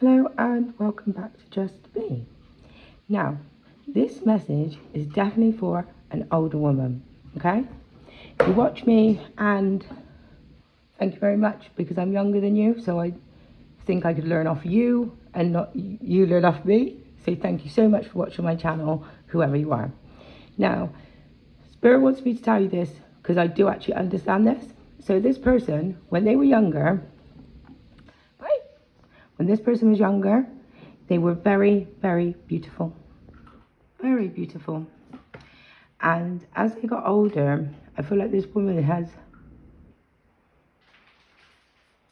Hello and welcome back to Just Be. Now, this message is definitely for an older woman, okay? You watch me and thank you very much because I'm younger than you, so I think I could learn off you and not you learn off me. So thank you so much for watching my channel, whoever you are. Now, Spirit wants me to tell you this because I do actually understand this. So this person, when they were younger, when this person was younger, they were very, very beautiful. Very beautiful. And as they got older, I feel like this woman has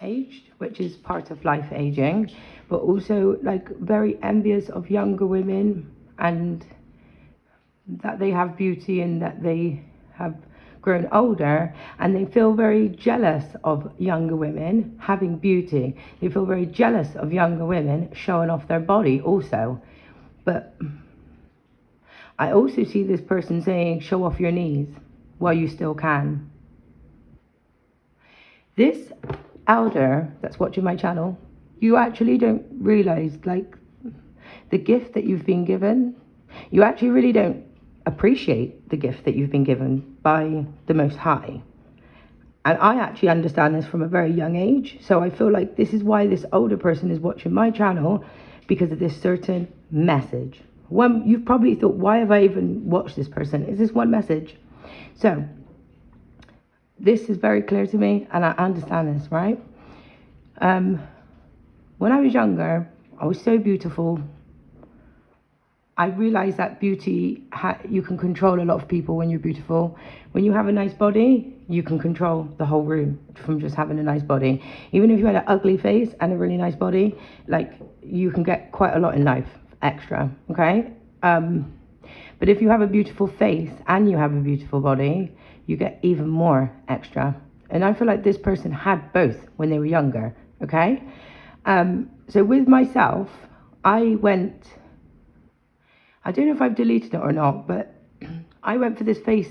aged, which is part of life aging, but also like very envious of younger women and that they have beauty and that they have grown older, and they feel very jealous of younger women having beauty. They feel very jealous of younger women showing off their body also. But I also see this person saying, show off your knees while you still can. This elder that's watching my channel, you actually don't realize like the gift that you've been given. You actually really don't appreciate the gift that you've been given by the Most High. And I actually understand this from a very young age. So I feel like this is why this older person is watching my channel, because of this certain message. One, you've probably thought, why have I even watched this person? Is this one message? So this is very clear to me and I understand this, right? When I was younger, I was so beautiful. I realized that beauty, you can control a lot of people when you're beautiful. When you have a nice body, you can control the whole room from just having a nice body. Even if you had an ugly face and a really nice body, like you can get quite a lot in life extra, okay? But if you have a beautiful face and you have a beautiful body, you get even more extra. And I feel like this person had both when they were younger, okay? So with myself, I don't know if I've deleted it or not, but I went for this face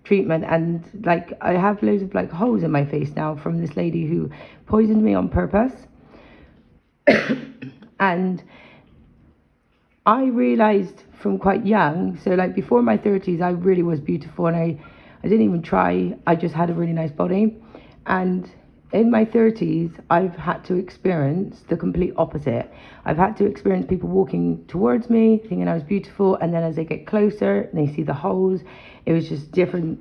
treatment and like I have loads of like holes in my face now from this lady who poisoned me on purpose. And I realized from quite young, so like before my 30s, I really was beautiful and I didn't even try. I just had a really nice body. And in my 30s, I've had to experience the complete opposite. I've had to experience people walking towards me, thinking I was beautiful, and then as they get closer, and they see the holes, it was just different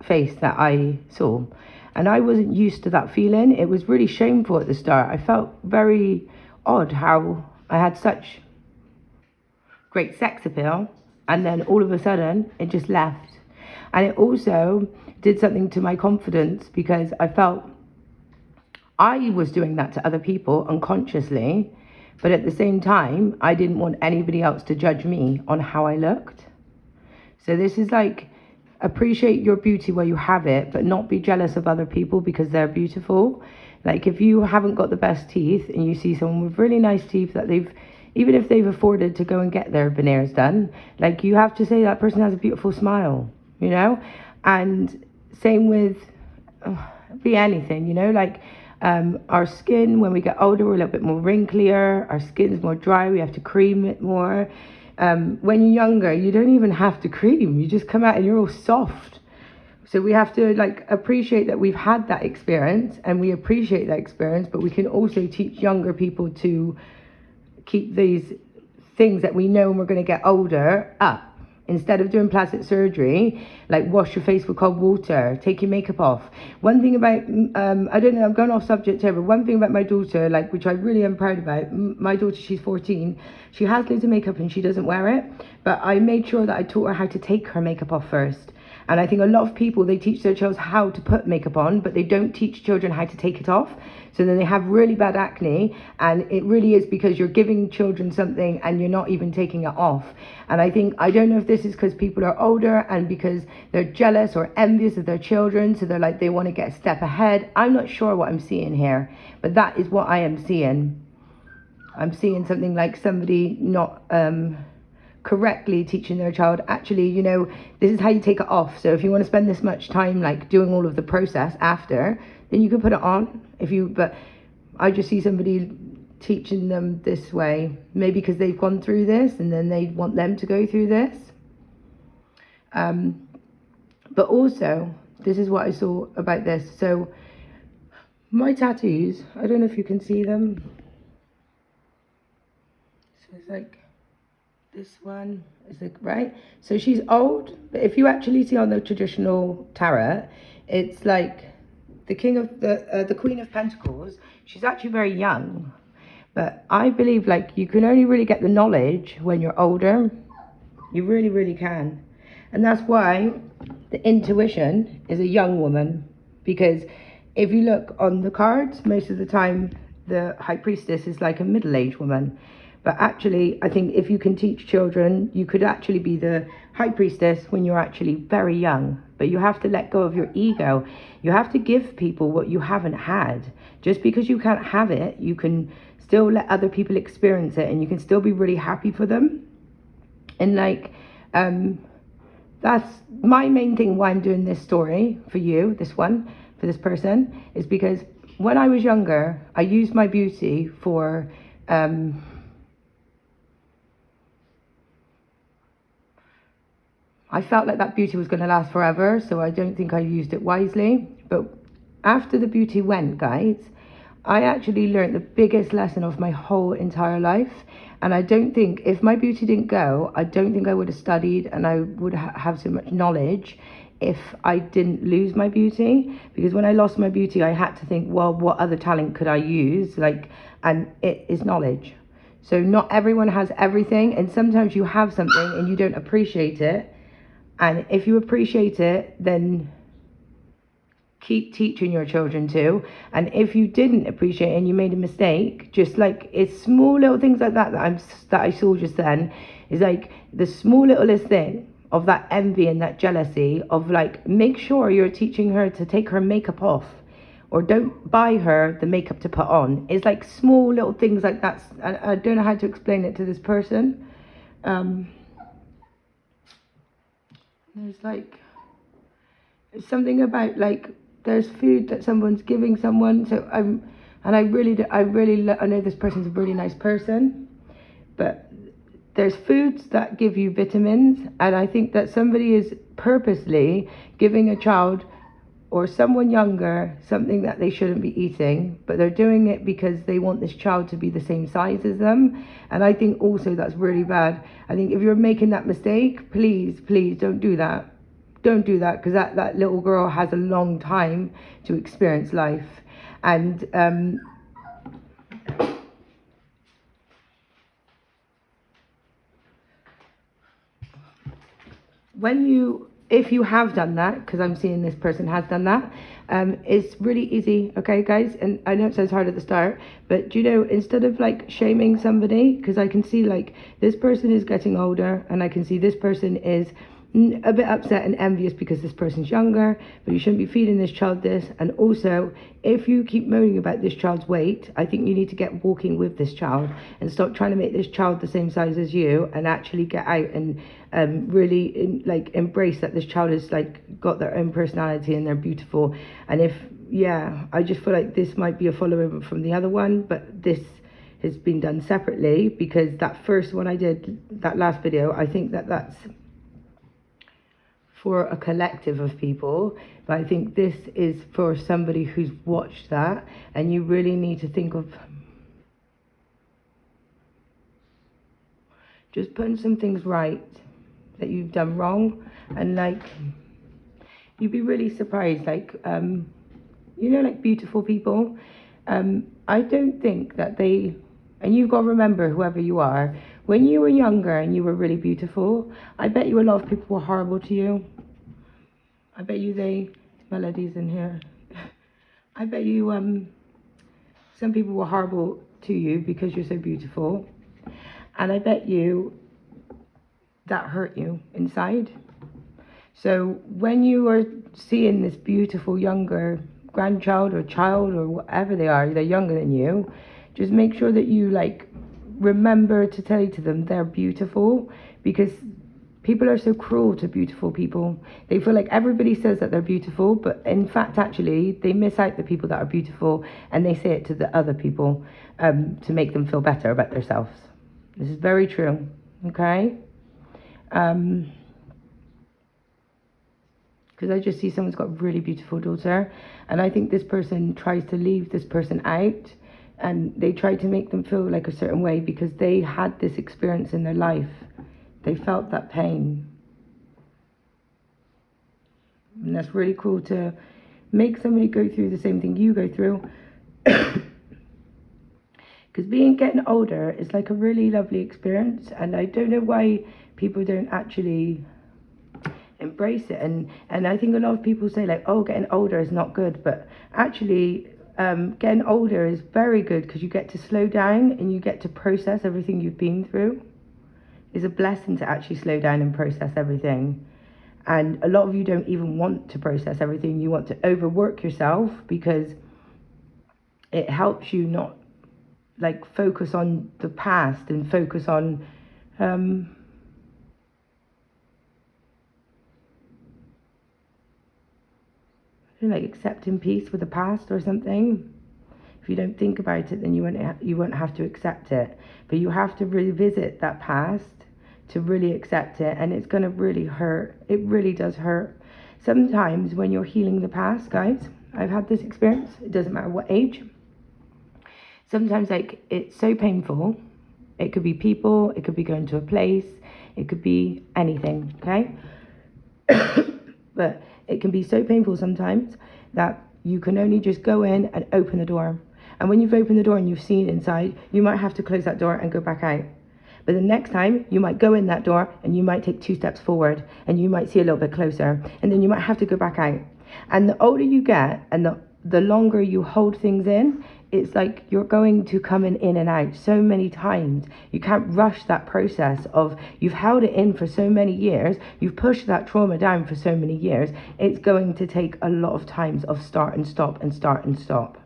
face that I saw. And I wasn't used to that feeling. It was really shameful at the start. I felt very odd how I had such great sex appeal, and then all of a sudden, it just left. And it also did something to my confidence because I felt I was doing that to other people unconsciously, but at the same time, I didn't want anybody else to judge me on how I looked. So this is like, appreciate your beauty where you have it, but not be jealous of other people because they're beautiful. Like if you haven't got the best teeth and you see someone with really nice teeth that even if they've afforded to go and get their veneers done, like you have to say that person has a beautiful smile, you know? And same with, be anything, you know, like, our skin, when we get older, we're a little bit more wrinklier. Our skin's more dry. We have to cream it more. When you're younger, you don't even have to cream. You just come out and you're all soft. So we have to like appreciate that we've had that experience and we appreciate that experience, but we can also teach younger people to keep these things that we know when we're going to get older up. Instead of doing plastic surgery, like wash your face with cold water, take your makeup off. One thing about, I don't know, I'm going off subject here, but one thing about my daughter, like, which I really am proud about, my daughter, she's 14, she has loads of makeup and she doesn't wear it, but I made sure that I taught her how to take her makeup off first. And I think a lot of people, they teach their children how to put makeup on, but they don't teach children how to take it off. So then they have really bad acne, and it really is because you're giving children something and you're not even taking it off. And I think, I don't know if this is because people are older and because they're jealous or envious of their children, so they're like, they want to get a step ahead. I'm not sure what I'm seeing here, but that is what I am seeing. I'm seeing something like somebody not correctly teaching their child, actually, you know, this is how you take it off. So if you want to spend this much time like doing all of the process after, then you can put it on. But I just see somebody teaching them this way, maybe because they've gone through this and then they want them to go through this. But also, this is what I saw about this. So my tattoos, I don't know if you can see them. So it's like this one is like, right? So she's old, but if you actually see on the traditional tarot, it's like the the Queen of Pentacles. She's actually very young, but I believe like you can only really get the knowledge when you're older. You really, really can. And that's why the intuition is a young woman, because if you look on the cards, most of the time the High Priestess is like a middle-aged woman. But actually, I think if you can teach children, you could actually be the High Priestess when you're actually very young. But you have to let go of your ego. You have to give people what you haven't had. Just because you can't have it, you can still let other people experience it, and you can still be really happy for them. And like, that's my main thing why I'm doing this story for you, this one, for this person, is because when I was younger, I used my beauty for, I felt like that beauty was going to last forever, so I don't think I used it wisely. But after the beauty went, guys, I actually learned the biggest lesson of my whole entire life. And I don't think, if my beauty didn't go, I don't think I would have studied and I would have so much knowledge if I didn't lose my beauty. Because when I lost my beauty, I had to think, well, what other talent could I use? Like, and it is knowledge. So not everyone has everything, and sometimes you have something and you don't appreciate it. And if you appreciate it, then keep teaching your children too. And if you didn't appreciate it and you made a mistake, just like it's small little things like that that I saw just then, is like the small littlest thing of that envy and that jealousy of like, make sure you're teaching her to take her makeup off, or don't buy her the makeup to put on. It's like small little things like that. I don't know how to explain it to this person. There's like something about like there's food that someone's giving someone. So I know this person's a really nice person, but there's foods that give you vitamins, and I think that somebody is purposely giving a child or someone younger something that they shouldn't be eating, but they're doing it because they want this child to be the same size as them. And I think also that's really bad. I think if you're making that mistake, please don't do that. Don't do that, because that little girl has a long time to experience life. And if you have done that, because I'm seeing this person has done that, it's really easy, okay, guys? And I know it sounds hard at the start, but you know, instead of like shaming somebody, because I can see like this person is getting older, and I can see this person is a bit upset and envious because this person's younger, but you shouldn't be feeding this child this. And also, if you keep moaning about this child's weight, I think you need to get walking with this child and stop trying to make this child the same size as you, and actually get out and really like embrace that this child has like got their own personality and they're beautiful. And if, yeah, I just feel like this might be a follow-over from the other one, but this has been done separately, because that first one I did, that last video, I think that that's for a collective of people, but I think this is for somebody who's watched that, and you really need to think of just putting some things right that you've done wrong. And like, you'd be really surprised, like you know, like beautiful people, I don't think that they, and you've got to remember, whoever you are, when you were younger and you were really beautiful, I bet you a lot of people were horrible to you. I bet you Melody's in here. I bet you some people were horrible to you because you're so beautiful. And I bet you that hurt you inside. So when you are seeing this beautiful younger grandchild or child or whatever they are, they're younger than you, just make sure that you like remember to tell to them they're beautiful, because People are so cruel to beautiful people. They feel like everybody says that they're beautiful, but in fact, actually, they miss out the people that are beautiful, and they say it to the other people to make them feel better about themselves. This is very true, okay? Because I just see someone's got a really beautiful daughter, and I think this person tries to leave this person out, and they try to make them feel like a certain way because they had this experience in their life. They felt that pain. And that's really cool to make somebody go through the same thing you go through. Because getting older is like a really lovely experience, and I don't know why people don't actually embrace it. And I think a lot of people say like, oh, getting older is not good, but actually getting older is very good because you get to slow down and you get to process everything you've been through. It's a blessing to actually slow down and process everything. And a lot of you don't even want to process everything. You want to overwork yourself because it helps you not like focus on the past and focus on like accepting peace with the past or something. If you don't think about it, then you won't have to accept it. But you have to revisit that past to really accept it, and it's going to really hurt. It really does hurt. Sometimes when you're healing the past, guys, I've had this experience, it doesn't matter what age. Sometimes like it's so painful. It could be people, it could be going to a place, it could be anything, okay? But it can be so painful sometimes that you can only just go in and open the door. And when you've opened the door and you've seen inside, you might have to close that door and go back out. But the next time you might go in that door and you might take 2 steps forward and you might see a little bit closer, and then you might have to go back out. And the older you get and the longer you hold things in, it's like you're going to come in and out so many times. You can't rush that process of you've held it in for so many years, you've pushed that trauma down for so many years. It's going to take a lot of times of start and stop and start and stop.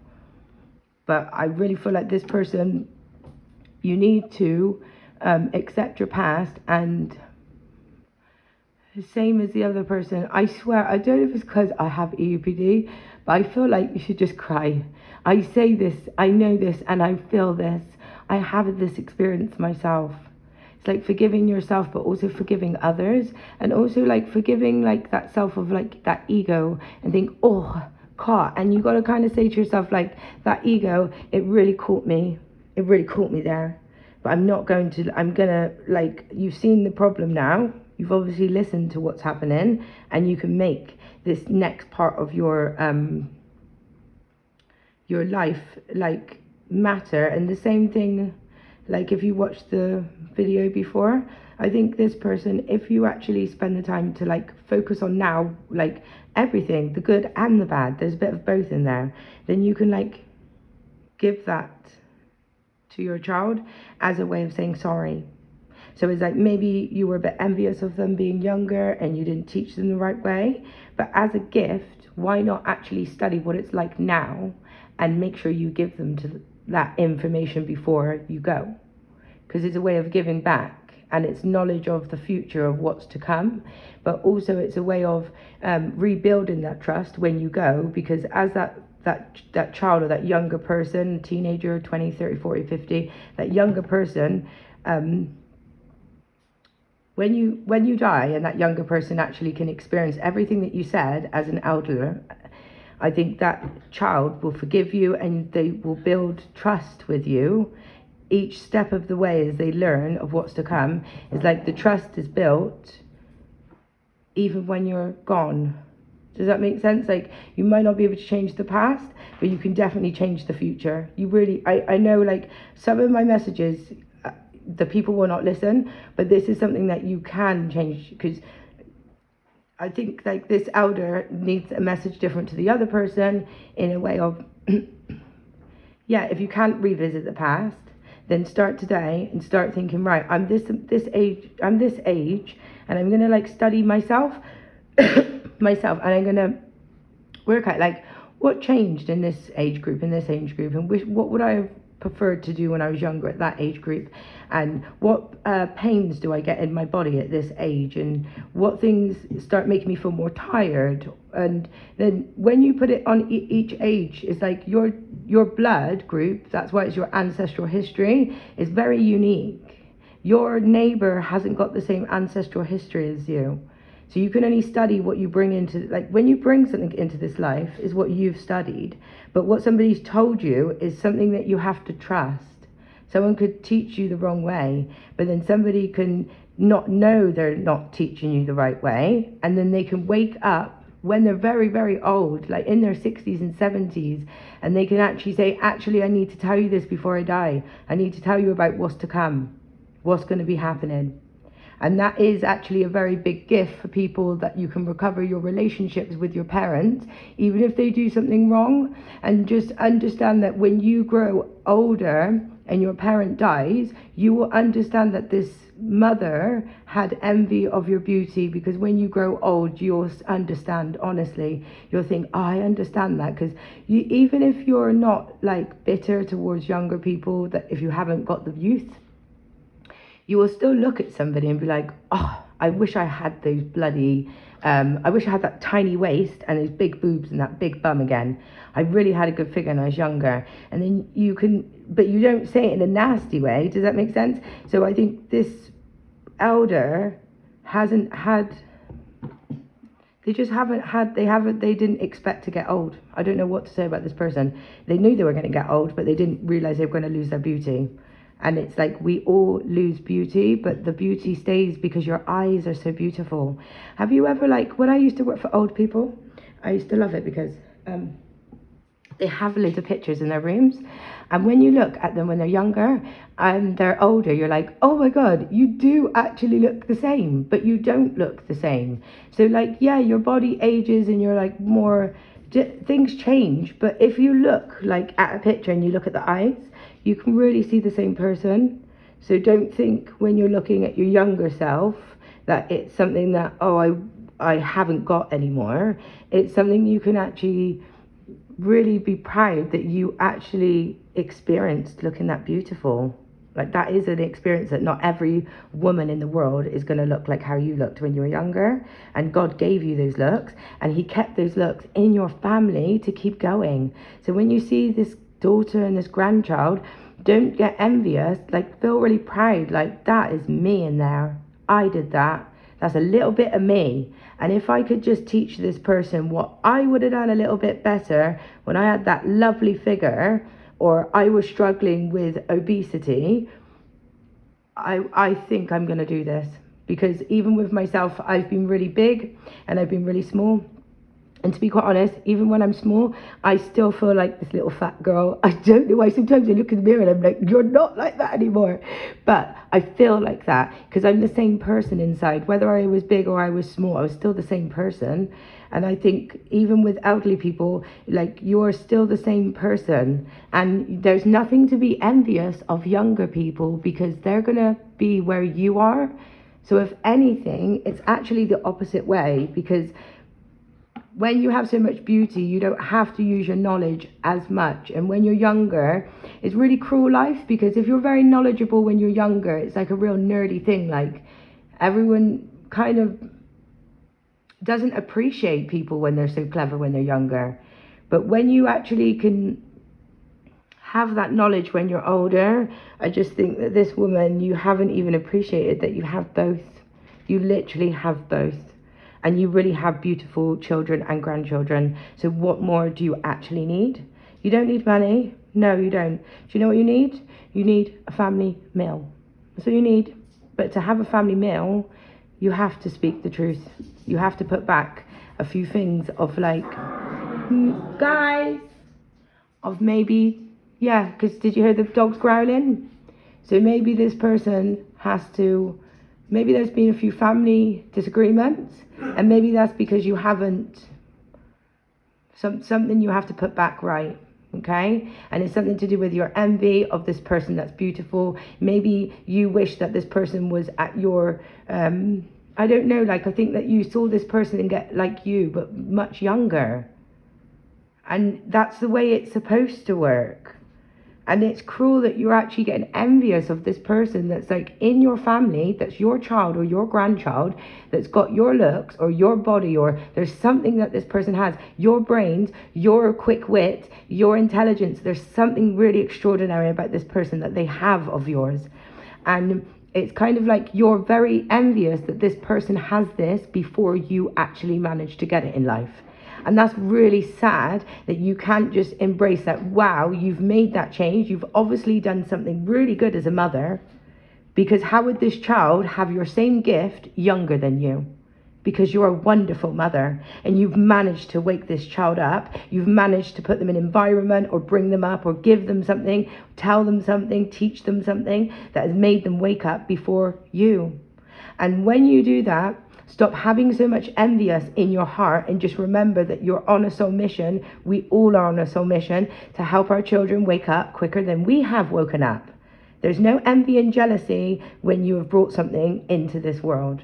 But I really feel like this person, you need to accept your past, and the same as the other person. I swear, I don't know if it's because I have EUPD, but I feel like you should just cry. I say this, I know this, and I feel this. I have this experience myself. It's like forgiving yourself, but also forgiving others, and also like forgiving like that self of like that ego, and think, oh, caught. And you got to kind of say to yourself like, that ego, it really caught me. It really caught me there. But I'm gonna, like, you've seen the problem now. You've obviously listened to what's happening, and you can make this next part of your life like matter. And the same thing, like if you watched the video before, I think this person, if you actually spend the time to like focus on now, like everything, the good and the bad, there's a bit of both in there, then you can like give that to your child as a way of saying sorry. So it's like maybe you were a bit envious of them being younger and you didn't teach them the right way, but as a gift, why not actually study what it's like now and make sure you give them to that information before you go? Because it's a way of giving back, and it's knowledge of the future of what's to come, but also it's a way of rebuilding that trust when you go, because as that child or that younger person, teenager, 20, 30, 40, 50, that younger person, when you die and that younger person actually can experience everything that you said as an elder, I think that child will forgive you and they will build trust with you each step of the way as they learn of what's to come. It's like the trust is built even when you're gone. Does that make sense? Like, you might not be able to change the past, but you can definitely change the future. You really, I know like some of my messages, the people will not listen, but this is something that you can change, because I think like this elder needs a message different to the other person in a way of, yeah, if you can't revisit the past, then start today and start thinking, right, I'm this age, and I'm gonna like study myself, and I'm gonna work out like what changed in this age group, and what would I have preferred to do when I was younger at that age group, and what pains do I get in my body at this age, and what things start making me feel more tired. And then when you put it on each age, it's like your blood group, that's why it's your ancestral history, is very unique. Your neighbor hasn't got the same ancestral history as you. So you can only study what you bring into, like when you bring something into this life is what you've studied. But what somebody's told you is something that you have to trust. Someone could teach you the wrong way, but then somebody can not know they're not teaching you the right way. And then they can wake up when they're very, very old, like in their 60s and 70s, and they can actually say, actually, I need to tell you this before I die. I need to tell you about what's to come, what's going to be happening. And that is actually a very big gift for people, that you can recover your relationships with your parents, even if they do something wrong. And just understand that when you grow older and your parent dies, you will understand that this mother had envy of your beauty, because when you grow old, you'll understand, honestly, you'll think, oh, I understand that. Because even if you're not like bitter towards younger people, that if you haven't got the youth, you will still look at somebody and be like, oh, I wish I had those bloody, I wish I had that tiny waist and those big boobs and that big bum again. I really had a good figure when I was younger. And then you can, but you don't say it in a nasty way. Does that make sense? So I think this elder hasn't had, they didn't expect to get old. I don't know what to say about this person. They knew they were going to get old, but they didn't realize they were going to lose their beauty. And it's like we all lose beauty, but the beauty stays because your eyes are so beautiful. Have you ever, like, when I used to work for old people, I used to love it because they have loads of pictures in their rooms. And when you look at them when they're younger and they're older, you're like, oh my God, you do actually look the same, but you don't look the same. So like, yeah, your body ages and you're like more, things change. But if you look like at a picture and you look at the eyes, you can really see the same person. So don't think when you're looking at your younger self that it's something that, oh, I haven't got anymore. It's something you can actually really be proud that you actually experienced looking that beautiful. Like that is an experience that not every woman in the world is going to look like how you looked when you were younger. And God gave you those looks, and he kept those looks in your family to keep going. So when you see this daughter and this grandchild, don't get envious, like feel really proud, like that is me in there. I did that. That's a little bit of me. And if I could just teach this person what I would have done a little bit better when I had that lovely figure, or I was struggling with obesity, I think I'm going to do this. Because even with myself, I've been really big and I've been really small. And to be quite honest, even when I'm small, I still feel like this little fat girl. I don't know why. Sometimes I look in the mirror and I'm like, you're not like that anymore. But I feel like that because I'm the same person inside. Whether I was big or I was small, I was still the same person. And I think even with elderly people, like you're still the same person. And there's nothing to be envious of younger people because they're going to be where you are. So if anything, it's actually the opposite way, because when you have so much beauty, you don't have to use your knowledge as much. And when you're younger, it's really cruel life, because if you're very knowledgeable when you're younger, it's like a real nerdy thing. Like everyone kind of doesn't appreciate people when they're so clever when they're younger. But when you actually can have that knowledge when you're older, I just think that this woman, you haven't even appreciated that you have both. You literally have both. And you really have beautiful children and grandchildren. So what more do you actually need? You don't need money. No, you don't. Do you know what you need? You need a family meal. That's what you need. But to have a family meal, you have to speak the truth. You have to put back a few things of like, guys, of maybe, yeah, because did you hear the dogs growling? So maybe this person has to, maybe there's been a few family disagreements, and maybe that's because you haven't, something you have to put back right, okay? And it's something to do with your envy of this person that's beautiful. Maybe you wish that this person was at your, I don't know, like I think that you saw this person and get like you, but much younger. And that's the way it's supposed to work. And it's cruel that you're actually getting envious of this person that's like in your family, that's your child or your grandchild, that's got your looks or your body, or there's something that this person has, your brains, your quick wit, your intelligence. There's something really extraordinary about this person that they have of yours. And it's kind of like you're very envious that this person has this before you actually manage to get it in life. And that's really sad that you can't just embrace that, wow, you've made that change. You've obviously done something really good as a mother, because how would this child have your same gift younger than you? Because you're a wonderful mother and you've managed to wake this child up. You've managed to put them in an environment or bring them up or give them something, tell them something, teach them something that has made them wake up before you. And when you do that, stop having so much envious in your heart and just remember that you're on a soul mission. We all are on a soul mission to help our children wake up quicker than we have woken up. There's no envy and jealousy when you have brought something into this world.